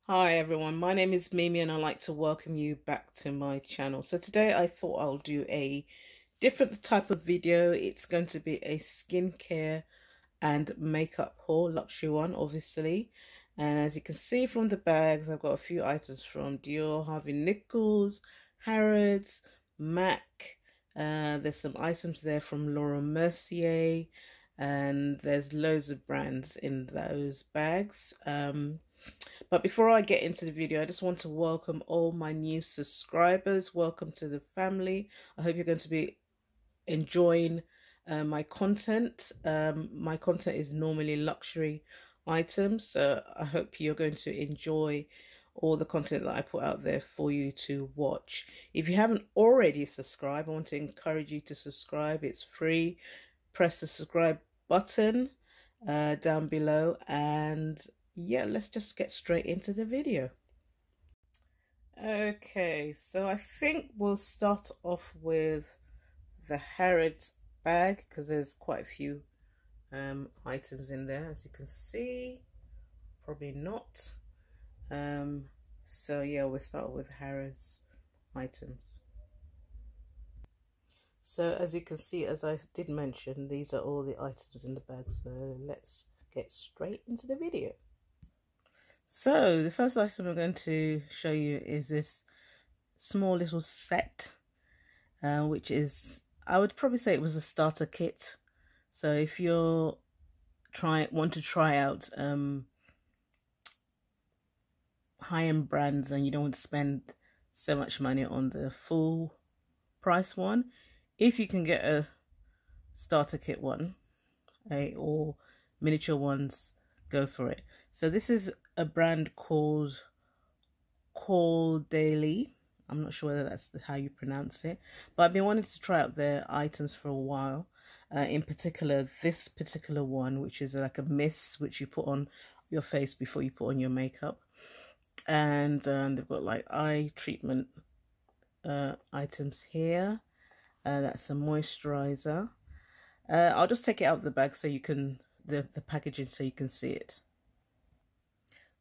Hi everyone, my name is Mimi and I'd like to welcome you back to my channel. So today I thought I'll do a different type of video. It's going to be a skincare and makeup haul, luxury one obviously. And as you can see from the bags, I've got a few items from Dior, Harvey Nichols, Harrods, MAC. There's some items there from Laura Mercier, and there's loads of brands in those bags. But before I get into the video, I just want to welcome all my new subscribers. Welcome to the family. I hope you're going to be enjoying my content. My content is normally luxury items, so I hope you're going to enjoy all the content that I put out there for you to watch. If you haven't already subscribed, I want to encourage you to subscribe. It's free. Press the subscribe button down below, and yeah, let's just get straight into the video. Okay, so I think we'll start off with the Harrods bag because there's quite a few items in there, as you can see. Probably not. So yeah, we'll start with Harrods items. So as you can see, as I did mention, these are all the items in the bag, so let's get straight into the video. So the first item I'm going to show you is this small little set, which is, I would probably say it was a starter kit. So if you're want to try out high-end brands and you don't want to spend so much money on the full price one, if you can get a starter kit one, or miniature ones, go for it. So this is a brand called Caudalie. I'm not sure whether that's how you pronounce it, but I've been wanting to try out their items for a while. In particular, this particular one, which is like a mist which you put on your face before you put on your makeup. And they've got like eye treatment items here. That's a moisturizer. I'll just take it out of the bag so you can, the packaging, so you can see it.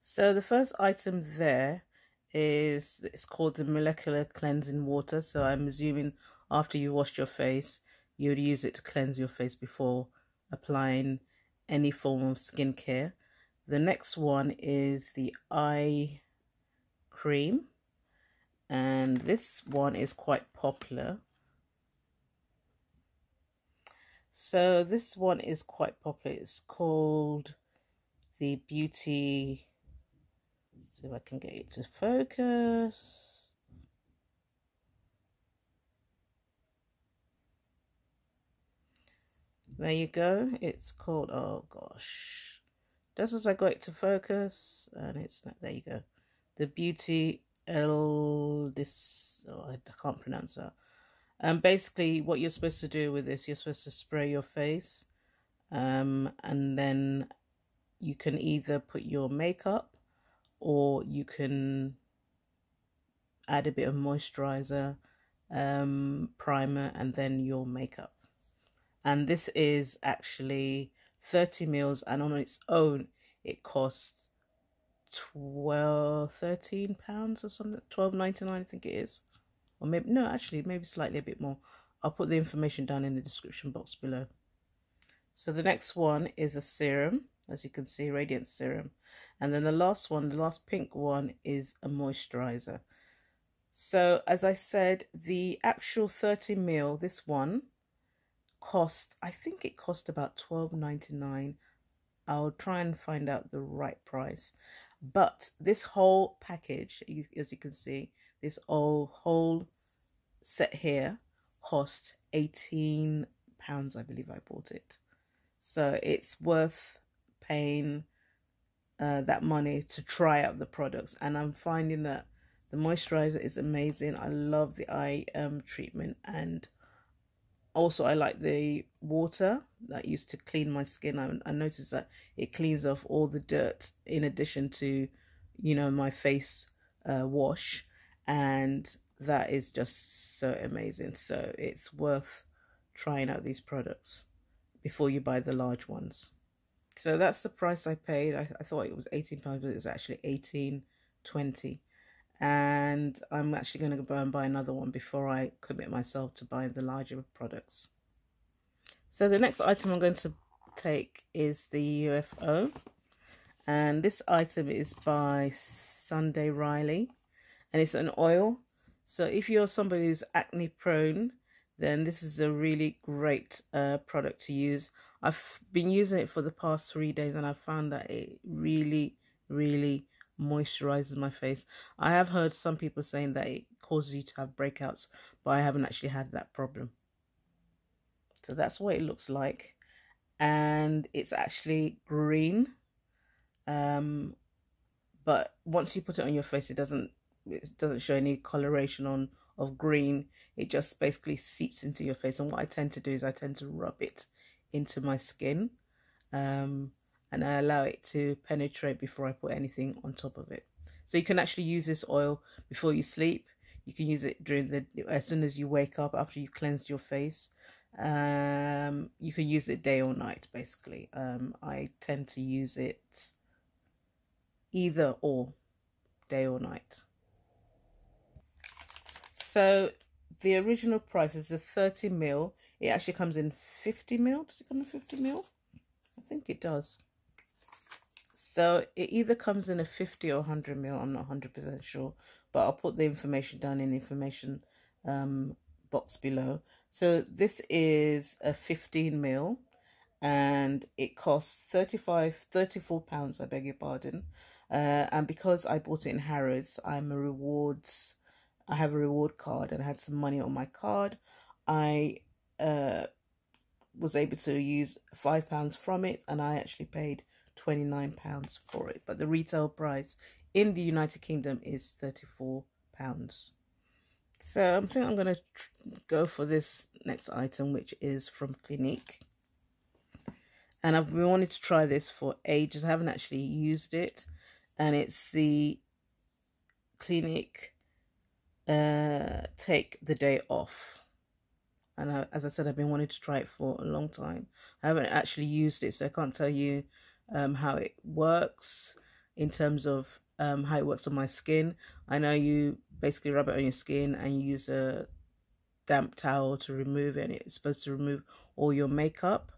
So the first item there is, it's called the molecular cleansing water. So I'm assuming after you washed your face, you would use it to cleanse your face before applying any form of skincare. The next one is the eye cream, and this one is quite popular. So this one is quite popular. It's called the Beauty. See if I can get it to focus. There you go. It's called, oh gosh, just as I got it to focus, and it's not, there you go. The Beauty this, oh, I can't pronounce that. Basically what you're supposed to do with this, you're supposed to spray your face, and then you can either put your makeup, or you can add a bit of moisturizer, primer, and then your makeup. And this is actually 30 mils, and on its own it costs £13 or something, £12.99 I think it is. Or maybe, no, actually maybe slightly a bit more. I'll put the information down in the description box below. So the next one is a serum, as you can see, radiant serum. And then the last one, the last pink one, is a moisturizer. So as I said, the actual 30 ml, this one cost, I think it cost about £12.99. I'll try and find out the right price. But this whole package, as you can see, this whole set here cost £18, I believe I bought it. So it's worth paying that money to try out the products. And I'm finding that the moisturizer is amazing. I love the eye treatment, and also I like the water that used to clean my skin. I noticed that it cleans off all the dirt in addition to, you know, my face wash, and that is just so amazing. So it's worth trying out these products before you buy the large ones. So that's the price I paid. I thought it was £18, but it was actually 20, and I'm actually going to go and buy another one before I commit myself to buying the larger products. So the next item I'm going to take is the U.F.O, and this item is by Sunday Riley, and it's an oil. So if you're somebody who's acne prone, then this is a really great product to use. I've been using it for the past 3 days, and I've found that it really moisturizes my face. I have heard some people saying that it causes you to have breakouts, but I haven't actually had that problem. So that's what it looks like, and it's actually green, but once you put it on your face, it doesn't show any coloration of green. It just basically seeps into your face. And what I tend to do is I tend to rub it into my skin, and I allow it to penetrate before I put anything on top of it. So you can actually use this oil before you sleep. You can use it as soon as you wake up after you cleansed your face. You can use it day or night, basically. I tend to use it either or, day or night. So the original price is the 30 ml. It actually comes in 50 ml. Does it come in 50 ml? I think it does. So it either comes in a 50 or 100 ml. I'm not 100% sure, but I'll put the information down in the information box below. So this is a 15 ml, and it costs £34, I beg your pardon. And because I bought it in Harrods, I have a reward card, and I had some money on my card. I was able to use £5 from it, and I actually paid £29 for it. But the retail price in the United Kingdom is £34. So I think I'm going to go for this next item, which is from Clinique. And I've been wanting to try this for ages. I haven't actually used it. And it's the Clinique Take the Day Off. And as I said, I've been wanting to try it for a long time. I haven't actually used it, so I can't tell you how it works in terms of how it works on my skin. I know you basically rub it on your skin and you use a damp towel to remove it, and it's supposed to remove all your makeup.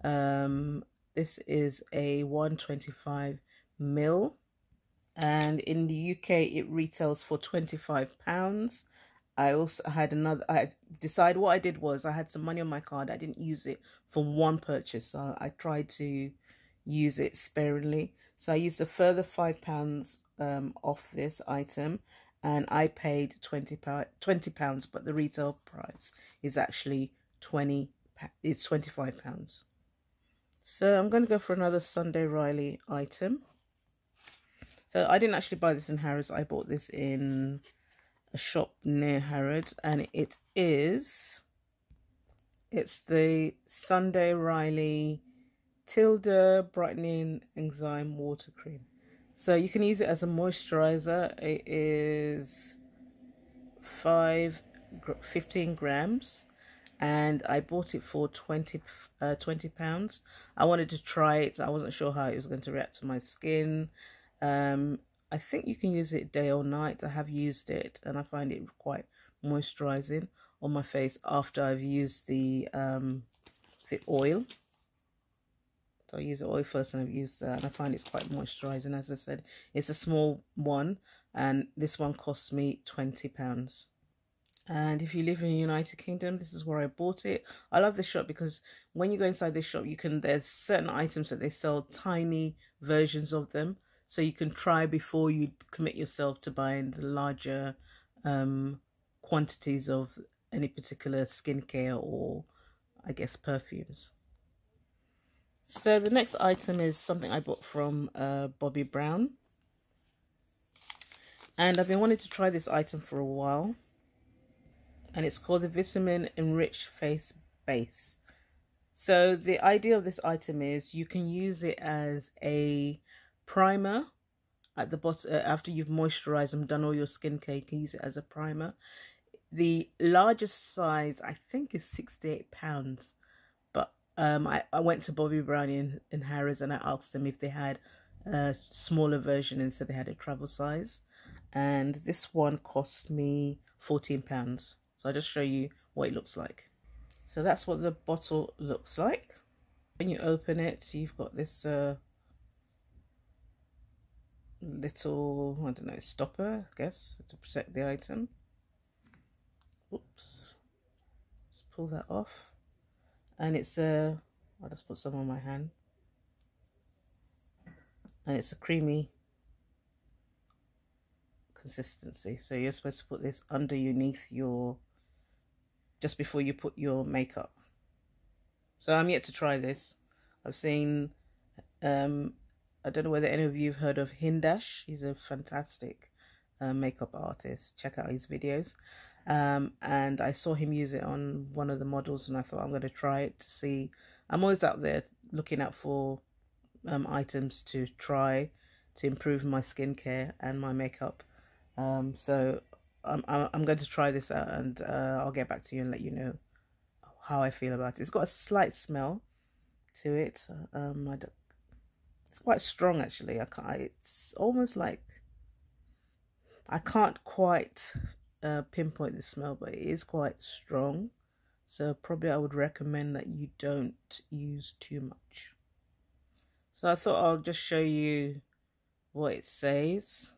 This is a 125 ml, and in the UK it retails for £25. I also had I decided what I did was I had some money on my card. I didn't use it for one purchase, so I tried to use it sparingly. So I used a further £5 off this item, and I paid £20, but the retail price is actually £25. So I'm going to go for another Sunday Riley item. So I didn't actually buy this in Harrods. I bought this in a shop near Harrods, and it's the Sunday Riley Tidal Brightening Enzyme Water Cream. So you can use it as a moisturizer. It is 15 grams, and I bought it for £20. I wanted to try it. I wasn't sure how it was going to react to my skin. I think you can use it day or night. I have used it, and I find it quite moisturizing on my face after I've used the oil. So I use the oil first, and I've used that, and I find it's quite moisturizing. As I said, it's a small one, and this one cost me £20. And if you live in the United Kingdom, this is where I bought it. I love this shop because when you go inside this shop, there's certain items that they sell tiny versions of them. So you can try before you commit yourself to buying the larger quantities of any particular skincare or, I guess, perfumes. So the next item is something I bought from Bobbi Brown. And I've been wanting to try this item for a while. And it's called the Vitamin Enriched Face Base. So the idea of this item is you can use it as a primer at the bottom after you've moisturized and done all your skincare. You can use it as a primer. The largest size I think is £68, but I went to Bobbi Brown in Harrods, and I asked them if they had a smaller version, and said they had a travel size. and this one cost me £14. So I'll just show you what it looks like. So that's what the bottle looks like. When you open it, you've got this little, I don't know, stopper, I guess, to protect the item. Oops, just pull that off. And it's a, I'll just put some on my hand. And it's a creamy consistency. So you're supposed to put this underneath your, just before you put your makeup. So I'm yet to try this. I've seen, I don't know whether any of you have heard of Hindash. He's a fantastic makeup artist. Check out his videos. And I saw him use it on one of the models, and I thought I'm going to try it to see. I'm always out there looking out for items to try to improve my skincare and my makeup. So I'm going to try this out, and I'll get back to you and let you know how I feel about it. It's got a slight smell to it. It's quite strong actually. It's almost like, I can't quite pinpoint the smell, but it is quite strong. So probably I would recommend that you don't use too much. So I thought I'll just show you what it says.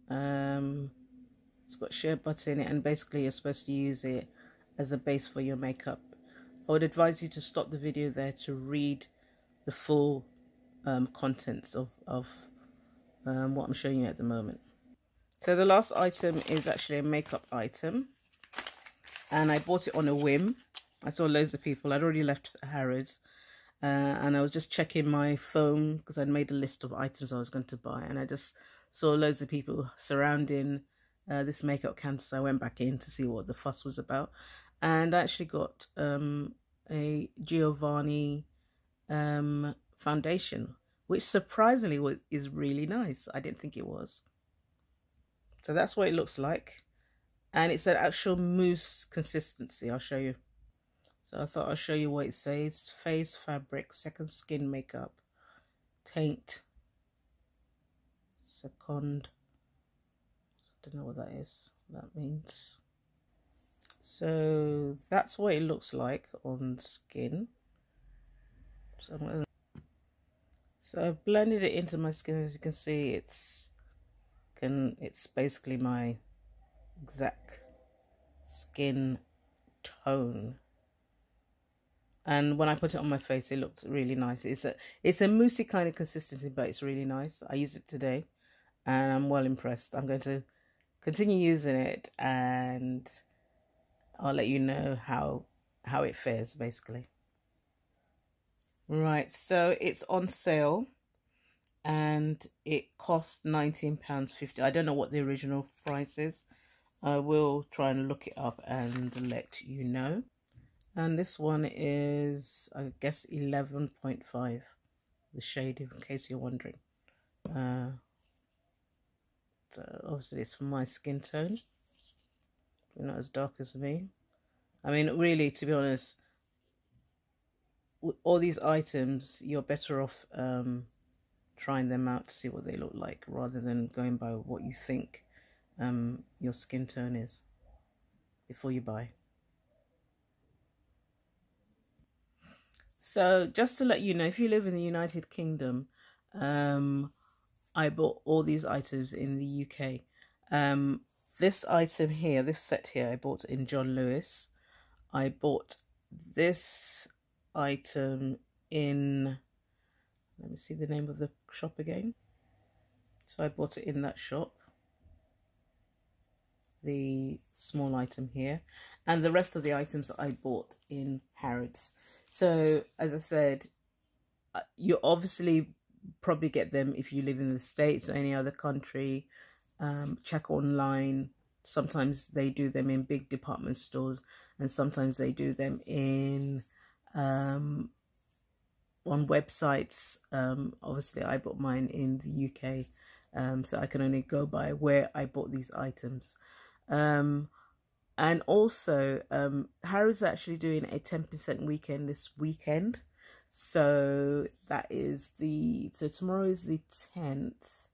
It's got shea butter in it, and basically you're supposed to use it as a base for your makeup. I would advise you to stop the video there to read the full contents of what I'm showing you at the moment. So the last item is actually a makeup item, and I bought it on a whim. I saw loads of people. I'd already left Harrods, and I was just checking my phone because I'd made a list of items I was going to buy, and I just saw loads of people surrounding this makeup counter. So I went back in to see what the fuss was about, and I actually got a Giovanni foundation, which surprisingly is really nice. I didn't think it was. So that's what it looks like, and it's an actual mousse consistency. I'll show you. So I thought I'll show you what it says. Fase fabric, second skin makeup, taint, second. I don't know what that is. That means. So that's what it looks like on skin. So I've blended it into my skin. As you can see, it's basically my exact skin tone. And when I put it on my face, it looks really nice. It's a moussey kind of consistency, but it's really nice. I used it today, and I'm well impressed. I'm going to continue using it, and I'll let you know how it fares, basically. Right, so it's on sale, and it cost £19.50. I don't know what the original price is. I will try and look it up and let you know. And this one is, I guess, 11.5, the shade, in case you're wondering. So obviously it's for my skin tone. You're not as dark as me. I mean, really, to be honest, with all these items, you're better off trying them out to see what they look like, rather than going by what you think your skin tone is before you buy. So just to let you know, if you live in the United Kingdom, I bought all these items in the UK. This item here, this set here, I bought in John Lewis. I bought this item in, let me see the name of the shop again. So I bought it in that shop. The small item here, and the rest of the items I bought in Harrods. So as I said, you obviously probably get them if you live in the States or any other country. Check online. Sometimes they do them in big department stores, and sometimes they do them in on websites. Obviously I bought mine in the UK, so I can only go by where I bought these items. And also Harrods are actually doing a 10% weekend this weekend. So that is so tomorrow is the 10th.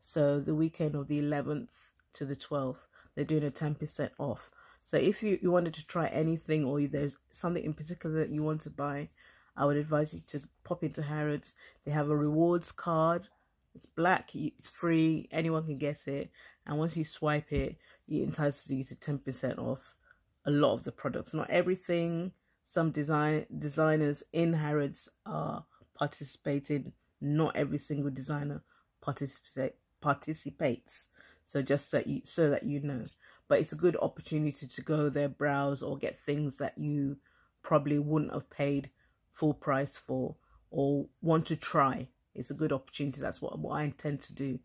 So the weekend of the 11th to the 12th, they're doing a 10% off. So if you wanted to try anything, or there's something in particular that you want to buy, I would advise you to pop into Harrods. They have a rewards card. It's black, it's free, anyone can get it. And once you swipe it, it entitles you to 10% off a lot of the products. Not everything. Some designers in Harrods are participating. Not every single designer participates. So just so that you know. But it's a good opportunity to go there, browse, or get things that you probably wouldn't have paid full price for, or want to try. It's a good opportunity. That's what I intend to do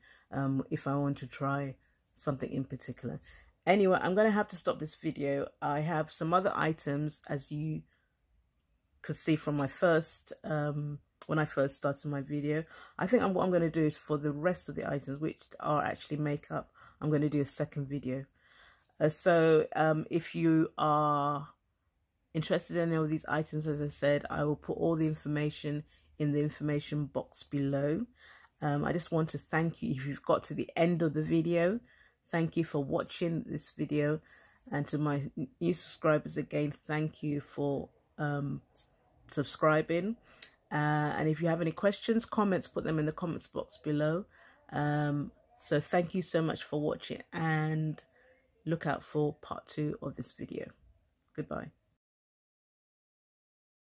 if I want to try something in particular. Anyway, I'm going to have to stop this video. I have some other items, as you could see from my first when I first started my video. I think what I'm going to do is, for the rest of the items, which are actually makeup, I'm going to do a second video. So if you are interested in any of these items, as I said, I will put all the information in the information box below. I just want to thank you if you've got to the end of the video. Thank you for watching this video, and to my new subscribers, again, thank you for subscribing. And if you have any questions, comments, put them in the comments box below. So thank you so much for watching, and look out for part 2 of this video. Goodbye.